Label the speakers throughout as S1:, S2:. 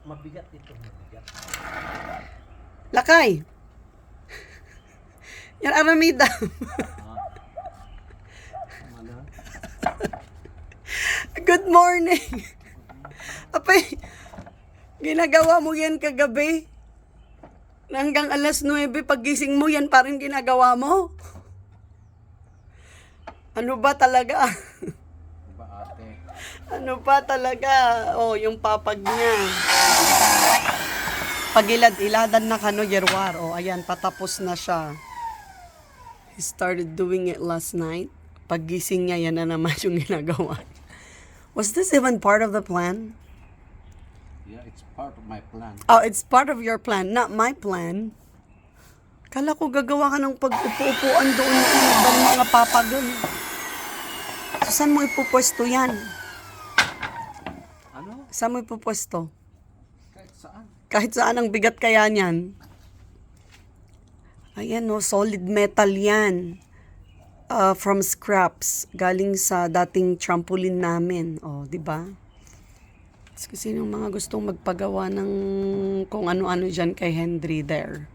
S1: Mabigat ito, mabigat.
S2: Lakay! Yan, Aramida.
S1: Ano?
S2: Good morning! Apay, ginagawa mo yan kagabi? Hanggang alas 9, pagising mo, yan pa rin ginagawa mo? Ano ba talaga?
S1: Diba ate?
S2: Ano ba talaga? Oh, yung papag niya. Pagilad-iladan na kano, Yerwar. Oh, ayan, patapos na siya. He started doing it last night. Paggising niya, yan na naman yung ginagawa. Was this even part of the plan?
S1: Yeah, it's part of my plan.
S2: Oh, it's part of your plan, not my plan. Kala ko gagawa ka ng pag-upo-upuan doon ng mga papagol. So, saan mo ipupwesto yan?
S1: Ano?
S2: Saan mo ipupwesto?
S1: Kahit saan.
S2: Kahit saan ang bigat kaya niyan. Ayan no, solid metal yan. From scraps. Galing sa dating trampoline namin. Oh, di ba? Kasi yung mga gustong magpagawa ng kung ano-ano dyan kay Henry there.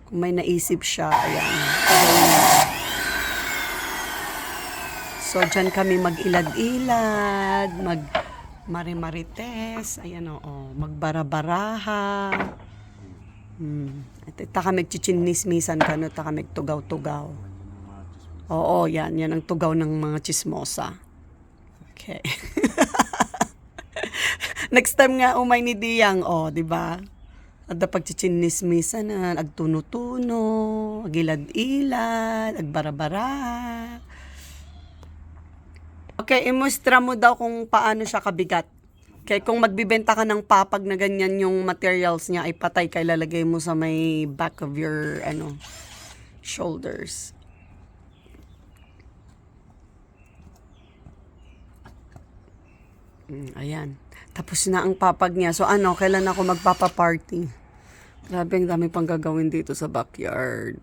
S2: Kung may naisip siya, ayan. So, dyan kami mag-ilad-ilad, mag-marimarites, ayan o, magbara-baraha. At ita kami chichinismisan ka, no, ita kami tugaw-tugaw. Oo, yan ang tugaw ng mga chismosa. Okay. Next time nga umay ni Diyang, di ba? At pagchichinismisan na, agtuno-tuno, agilad-ilad, agbara-bara. Okay, imustra mo daw kung paano siya kabigat. Kaya kung magbibenta ka ng papag na ganyan yung materials niya ay patay ka, ilalagay mo sa may back of your shoulders. Ayan. Tapos na ang papag niya. So kailan ako magpapa-party? Grabe, ang dami pang gagawin dito sa backyard.